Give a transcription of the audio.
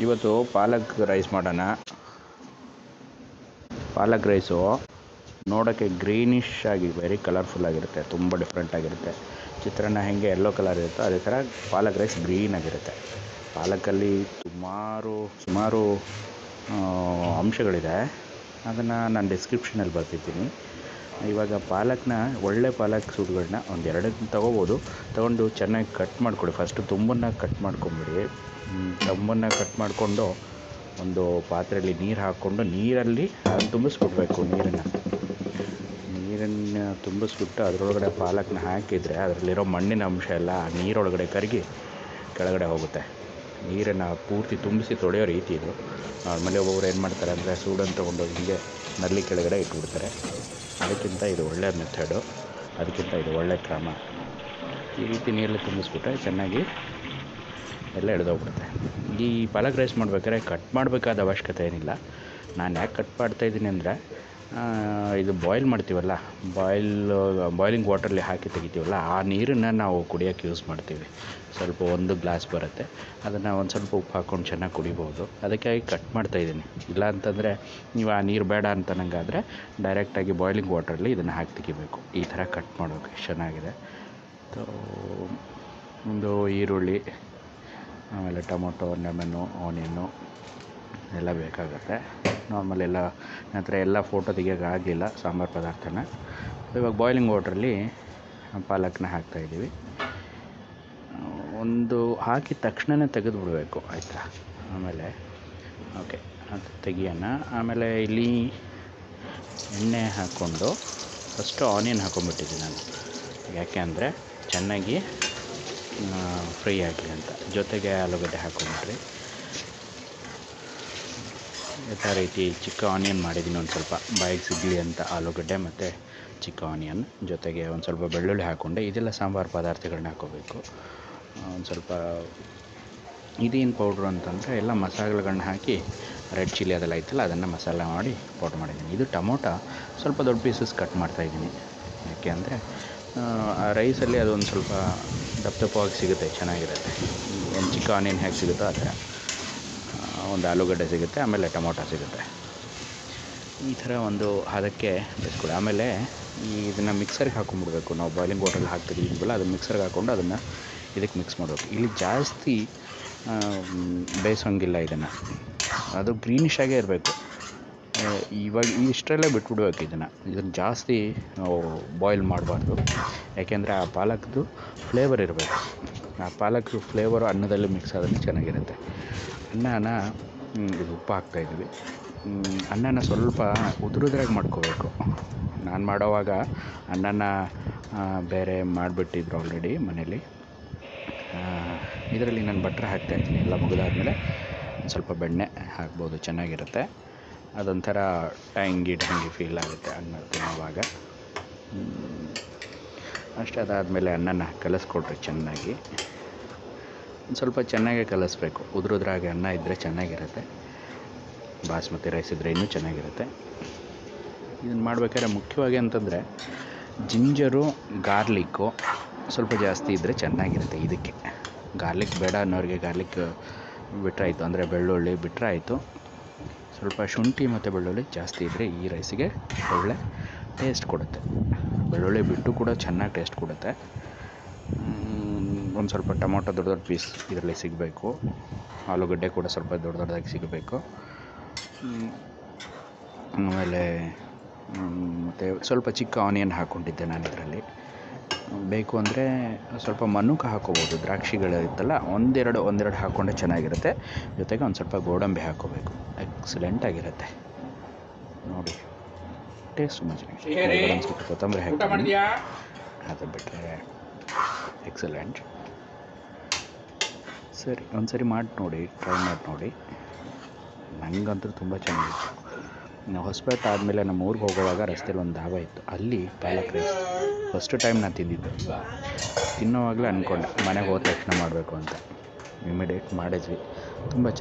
ಇವತ್ತು ಪಾಲಕ್ ರೈಸ್ ಮಾಡೋಣ. ಪಾಲಕ್ ರೈಸು ನೋಡೋಕ್ಕೆ ಗ್ರೀನಿಶ್ ಆಗಿ ವೆರಿ ಕಲರ್ಫುಲ್ ಆಗಿರುತ್ತೆ, ತುಂಬ ಡಿಫ್ರೆಂಟ್ ಆಗಿರುತ್ತೆ. ಚಿತ್ರಾನ್ನ ಹೆಂಗೆ ಯೆಲ್ಲೋ ಕಲರ್ ಇರುತ್ತೋ ಅದೇ ಥರ ಪಾಲಕ್ ರೈಸ್ ಗ್ರೀನ್ ಆಗಿರುತ್ತೆ. ಪಾಲಕಲ್ಲಿ ಸುಮಾರು ಅಂಶಗಳಿದೆ, ಅದನ್ನು ನಾನು ಡಿಸ್ಕ್ರಿಪ್ಷನಲ್ಲಿ ಬರ್ತಿದ್ದೀನಿ. ಇವಾಗ ಪಾಲಕ್ನ ಒಳ್ಳೆ ಪಾಲಕ್ ಸೂಡುಗಳನ್ನ ಒಂದು ಎರಡು ತೊಗೋಬೋದು. ತೊಗೊಂಡು ಚೆನ್ನಾಗಿ ಕಟ್ ಮಾಡಿಕೊಡಿ. ಫಸ್ಟು ತುಂಬನ್ನು ಕಟ್ ಮಾಡ್ಕೊಂಬಿಡಿ. ತುಂಬನ್ನು ಕಟ್ ಮಾಡಿಕೊಂಡು ಒಂದು ಪಾತ್ರೆಯಲ್ಲಿ ನೀರು ಹಾಕ್ಕೊಂಡು ನೀರಲ್ಲಿ ಅದನ್ನು ತುಂಬಿಸ್ಬಿಡ್ಬೇಕು. ನೀರನ್ನು ತುಂಬಿಸ್ಬಿಟ್ಟು ಅದರೊಳಗಡೆ ಪಾಲಕ್ನ ಹಾಕಿದರೆ ಅದರಲ್ಲಿರೋ ಮಣ್ಣಿನ ಅಂಶ ಎಲ್ಲ ಆ ನೀರೊಳಗಡೆ ಕರಗಿ ಕೆಳಗಡೆ ಹೋಗುತ್ತೆ. ನೀರನ್ನು ಪೂರ್ತಿ ತುಂಬಿಸಿ ತೊಳೆಯೋ ರೀತಿ ಇದು. ನಾರ್ಮಲಿ ಒಬ್ಬೊಬ್ರು ಏನು ಮಾಡ್ತಾರೆ ಅಂದರೆ ಸೂಡನ್ನು ತೊಗೊಂಡೋಗಿ ಹೀಗೆ ನಲ್ಲಿ ಕೆಳಗಡೆ ಇಟ್ಬಿಡ್ತಾರೆ. ಅದಕ್ಕಿಂತ ಇದು ಒಳ್ಳೆಯ ಮೆಥಡು, ಅದಕ್ಕಿಂತ ಇದು ಒಳ್ಳೆಯ ಕ್ರಮ. ಈ ರೀತಿ ನೀರಲ್ಲಿ ತುಂಬಿಸ್ಬಿಟ್ರೆ ಚೆನ್ನಾಗಿ ಎಲ್ಲ ಎಳೆದೋಗ್ಬಿಡುತ್ತೆ. ಈ ಪಾಲಕ್ ರೈಸ್ ಮಾಡ್ಬೇಕಾದ್ರೆ ಕಟ್ ಮಾಡಬೇಕಾದ ಅವಶ್ಯಕತೆ ಏನಿಲ್ಲ. ನಾನು ಯಾಕೆ ಕಟ್ ಮಾಡ್ತಾಯಿದ್ದೀನಿ ಅಂದರೆ, ಇದು ಬಾಯ್ಲ್ ಮಾಡ್ತೀವಲ್ಲ, ಬಾಯ್ಲಿಂಗ್ ವಾಟರ್ಲಿ ಹಾಕಿ ತೆಗಿತೀವಲ್ಲ, ಆ ನೀರನ್ನು ನಾವು ಕುಡಿಯೋಕ್ಕೆ ಯೂಸ್ ಮಾಡ್ತೀವಿ. ಸ್ವಲ್ಪ 1 ಗ್ಲಾಸ್ ಬರುತ್ತೆ, ಅದನ್ನು ಒಂದು ಸ್ವಲ್ಪ ಉಪ್ಪು ಹಾಕ್ಕೊಂಡು ಚೆನ್ನಾಗಿ ಕುಡಿಬೋದು. ಅದಕ್ಕಾಗಿ ಕಟ್ ಮಾಡ್ತಾಯಿದ್ದೀನಿ. ಇಲ್ಲ ಅಂತಂದರೆ ನೀವು ಆ ನೀರು ಬೇಡ ಅಂತ ನಂಗಾದರೆ ಡೈರೆಕ್ಟಾಗಿ ಬಾಯ್ಲಿಂಗ್ ವಾಟರ್ಲಿ ಇದನ್ನು ಹಾಕಿ ತೆಗಿಬೇಕು. ಈ ಥರ ಕಟ್ ಮಾಡೋಕ್ಕೆ ಚೆನ್ನಾಗಿದೆ. ಒಂದು ಈರುಳ್ಳಿ, ಆಮೇಲೆ ಟೊಮೊಟೊ, ಲೆಮನ್ನು, ಆನಿಯನ್ನು ಎಲ್ಲ ಬೇಕಾಗುತ್ತೆ. ನಾರ್ಮಲ್ ಎಲ್ಲ ನಂತರ ಎಲ್ಲ ಫೋಟೋ ತೆಗಿಯೋಕ್ಕಾಗಲಿಲ್ಲ ಸಾಂಬಾರು ಪದಾರ್ಥನ. ಇವಾಗ ಬಾಯ್ಲಿಂಗ್ ವಾಟ್ರಲ್ಲಿ ಪಾಲಕ್ನ ಹಾಕ್ತಾಯಿದ್ದೀವಿ. ಒಂದು ಹಾಕಿದ ತಕ್ಷಣವೇ ತೆಗೆದುಬಿಡಬೇಕು, ಆಯಿತಾ? ಆಮೇಲೆ ಓಕೆ, ಅದು ತೆಗಿಯೋಣ. ಆಮೇಲೆ ಇಲ್ಲಿ ಎಣ್ಣೆ ಹಾಕ್ಕೊಂಡು ಫಸ್ಟು ಆನಿಯನ್ ಹಾಕ್ಕೊಂಬಿಟ್ಟಿದ್ದೀನಿ ನಾನು. ಯಾಕೆ ಅಂದರೆ ಚೆನ್ನಾಗಿ ಫ್ರೈ ಆಗಲಿ ಅಂತ. ಜೊತೆಗೆ ಆಲೂಗಡ್ಡೆ ಹಾಕ್ಕೊಂಬಿಟ್ರಿ. ಯಥಾ ರೀತಿ ಚಿಕ್ಕ ಆನಿಯನ್ ಮಾಡಿದ್ದೀನಿ, ಒಂದು ಸ್ವಲ್ಪ ಬಾಯಿಗೆ ಸಿಗಲಿ ಅಂತ ಆಲೂಗಡ್ಡೆ ಮತ್ತು ಚಿಕ್ಕ ಆನಿಯನ್. ಜೊತೆಗೆ ಒಂದು ಸ್ವಲ್ಪ ಬೆಳ್ಳುಳ್ಳಿ ಹಾಕ್ಕೊಂಡೆ. ಇದೆಲ್ಲ ಸಾಂಬಾರು ಪದಾರ್ಥಗಳನ್ನ ಹಾಕ್ಕೋಬೇಕು. ಒಂದು ಸ್ವಲ್ಪ ಇದೇನು ಪೌಡ್ರು ಅಂತಂದರೆ ಎಲ್ಲ ಮಸಾಲೆಗಳನ್ನ ಹಾಕಿ ರೆಡ್ ಚಿಲ್ಲಿ ಅದೆಲ್ಲ ಐತಲ್ಲ ಅದನ್ನು ಮಸಾಲೆ ಮಾಡಿ ಪೌಡ್ರ್ ಮಾಡಿದ್ದೀನಿ. ಇದು ಟೊಮೊಟೊ ಸ್ವಲ್ಪ ದೊಡ್ಡ ಪೀಸಸ್ ಕಟ್ ಮಾಡ್ತಾಯಿದ್ದೀನಿ. ಯಾಕೆ ಅಂದರೆ ಆ ರೈಸಲ್ಲಿ ಅದೊಂದು ಸ್ವಲ್ಪ ದಪ್ಪವಾಗಿ ಸಿಗುತ್ತೆ, ಚೆನ್ನಾಗಿರುತ್ತೆ. ಒಂದು ಚಿಕ್ಕ ಆನಿಯನ್ ಹೇಗೆ ಸಿಗುತ್ತೋ ಆ ಥರ ಒಂದು ಆಲೂಗಡ್ಡೆ ಸಿಗುತ್ತೆ, ಆಮೇಲೆ ಟೊಮೊಟೊ ಸಿಗುತ್ತೆ. ಈ ಥರ ಒಂದು ಅದಕ್ಕೆ ಬೇಯಿಸ್ಕೊಳ್ಳಿ. ಆಮೇಲೆ ಇದನ್ನು ಮಿಕ್ಸರ್ಗೆ ಹಾಕ್ಕೊಂಬಿಡ್ಬೇಕು. ನಾವು ಬಾಯ್ಲಿಂಗ್ ವಾಟ್ರಲ್ಲಿ ಹಾಕ್ತಿದ್ದೀವಲ್ಲ, ಅದನ್ನು ಮಿಕ್ಸರ್ಗೆ ಹಾಕ್ಕೊಂಡು ಅದನ್ನು ಇದಕ್ಕೆ ಮಿಕ್ಸ್ ಮಾಡಬೇಕು. ಇಲ್ಲಿ ಜಾಸ್ತಿ ಬೇಯಿಸೋಂಗಿಲ್ಲ ಇದನ್ನು, ಅದು ಗ್ರೀನಿಶ್ ಆಗೇ ಇರಬೇಕು. ಇವಾಗ ಇಷ್ಟರಲ್ಲೇ ಬಿಟ್ಬಿಡ್ಬೇಕು ಇದನ್ನು ಜಾಸ್ತಿ ನಾವು ಬಾಯ್ಲ್ ಮಾಡಬಾರ್ದು. ಯಾಕೆಂದರೆ ಆ ಪಾಲಕ್ದು ಫ್ಲೇವರ್ ಇರಬೇಕು. ಆ ಪಾಲಕ್ ಫ್ಲೇವರು ಅನ್ನದಲ್ಲಿ ಮಿಕ್ಸ್ ಆದಲ್ಲಿ ಚೆನ್ನಾಗಿರುತ್ತೆ. ಅನ್ನನ ಇದು ಉಪ್ಪು ಹಾಕ್ತಾಯಿದ್ವಿ. ಅನ್ನನ ಸ್ವಲ್ಪ ಉದುರುದ್ರಾಗಿ ಮಾಡ್ಕೋಬೇಕು. ನಾನು ಮಾಡೋವಾಗ ಅನ್ನನ ಬೇರೆ ಮಾಡಿಬಿಟ್ಟಿದ್ರು ಆಲ್ರೆಡಿ ಮನೇಲಿ. ಇದರಲ್ಲಿ ನಾನು ಬಟ್ರ್ ಹಾಕ್ತಾಯಿದ್ದೀನಿ. ಎಲ್ಲ ಮುಗಿದಾದ್ಮೇಲೆ ಒಂದು ಸ್ವಲ್ಪ ಬೆಣ್ಣೆ ಹಾಕ್ಬೋದು, ಚೆನ್ನಾಗಿರುತ್ತೆ. ಅದೊಂಥರ ಟ್ಯಾಂಗಿ ಫೀಲ್ ಆಗುತ್ತೆ ಅನ್ನ ತಿನ್ನೋವಾಗ. ಅಷ್ಟೇ. ಅದಾದಮೇಲೆ ಅನ್ನನ ಕಲಿಸ್ಕೊಟ್ರೆ ಚೆನ್ನಾಗಿ ಒಂದು ಸ್ವಲ್ಪ ಚೆನ್ನಾಗೇ ಕಲಿಸ್ಬೇಕು. ಉದುರುದ್ರಾಗಿ ಅನ್ನ ಇದ್ದರೆ ಚೆನ್ನಾಗಿರುತ್ತೆ. ಬಾಸ್ಮತಿ ರೈಸ್ ಇದ್ದರೆ ಇನ್ನೂ ಚೆನ್ನಾಗಿರುತ್ತೆ. ಇದನ್ನು ಮಾಡ್ಬೇಕಾದ್ರೆ ಮುಖ್ಯವಾಗಿ ಅಂತಂದರೆ ಜಿಂಜರು, ಗಾರ್ಲಿಕ್ಕು ಸ್ವಲ್ಪ ಜಾಸ್ತಿ ಇದ್ದರೆ ಚೆನ್ನಾಗಿರುತ್ತೆ. ಇದಕ್ಕೆ ಗಾರ್ಲಿಕ್ ಬೇಡ ಅನ್ನೋರಿಗೆ ಗಾರ್ಲಿಕ್ ಬಿಟ್ಟರೆ ಆಯಿತು, ಅಂದರೆ ಬೆಳ್ಳುಳ್ಳಿ ಬಿಟ್ಟರೆ ಆಯಿತು. ಸ್ವಲ್ಪ ಶುಂಠಿ ಮತ್ತು ಬೆಳ್ಳುಳ್ಳಿ ಜಾಸ್ತಿ ಇದ್ದರೆ ಈ ರೈಸಿಗೆ ಒಳ್ಳೆ ಟೇಸ್ಟ್ ಕೊಡುತ್ತೆ. ಬೆಳ್ಳುಳ್ಳಿ ಬಿಟ್ಟು ಕೂಡ ಚೆನ್ನಾಗಿ ಟೇಸ್ಟ್ ಕೊಡುತ್ತೆ. ಒಂದು ಸ್ವಲ್ಪ ಟೊಮೊಟೊ ದೊಡ್ಡ ಪೀಸ್ ಇದರಲ್ಲಿ ಸಿಗಬೇಕು. ಆಲೂಗಡ್ಡೆ ಕೂಡ ಸ್ವಲ್ಪ ದೊಡ್ಡದಾಗಿ ಸಿಗಬೇಕು. ಆಮೇಲೆ ಮತ್ತು ಸ್ವಲ್ಪ ಚಿಕ್ಕ ಆನಿಯನ್ ಹಾಕ್ಕೊಂಡಿದ್ದೆ ನಾನು ಇದರಲ್ಲಿ. ಬೇಕು ಅಂದರೆ ಸ್ವಲ್ಪ ಮನುಕ ಹಾಕ್ಕೋಬೋದು. ದ್ರಾಕ್ಷಿಗಳು ಇತ್ತಲ್ಲ, ಒಂದೆರಡು ಹಾಕ್ಕೊಂಡ್ರೆ ಚೆನ್ನಾಗಿರುತ್ತೆ. ಜೊತೆಗೆ ಒಂದು ಸ್ವಲ್ಪ ಗೋಡಂಬಿ ಹಾಕ್ಕೋಬೇಕು. ಎಕ್ಸಲೆಂಟಾಗಿರುತ್ತೆ ನೋಡಿ, ಟೇಸ್ಟ್ ತುಂಬ ಚೆನ್ನಾಗಿ. ಸ್ವಲ್ಪ ಕೊತ್ತಂಬರಿ ಹಾಕಿ ಅದು ಬಿಟ್ಟರೆ ಎಕ್ಸಲೆಂಟ್. ಸರಿ, ಒಂದ್ಸರಿ ಮಾಡಿ ನೋಡಿ, ಟ್ರೈ ಮಾಡಿ ನೋಡಿ. ನನಗಂತೂ ತುಂಬ ಚೆನ್ನಾಗಿತ್ತು. ನಾವು ಹೊಸಪೇಟೆ ಆದಮೇಲೆ ನಮ್ಮ ಊರಿಗೆ ಹೋಗುವಾಗ ರಸ್ತೆಯಲ್ಲಿ ಒಂದು ಧಾಬಾ ಇತ್ತು, ಅಲ್ಲಿ ಪಾಲಕ್ ರೈಸ್ ಫಸ್ಟ್ ಟೈಮ್ ನಾನು ತಿಂದಿದ್ದು. ತಿನ್ನೋವಾಗಲೇ ಅಂದ್ಕೊಂಡೆ ಮನೆಗೆ ಹೋದ ತಕ್ಷಣ ಮಾಡಬೇಕು ಅಂತ. ಇಮಿಡಿಯೇಟ್ ಮಾಡಿದ್ವಿ, ತುಂಬ ಚೆನ್ನಾಗಿ.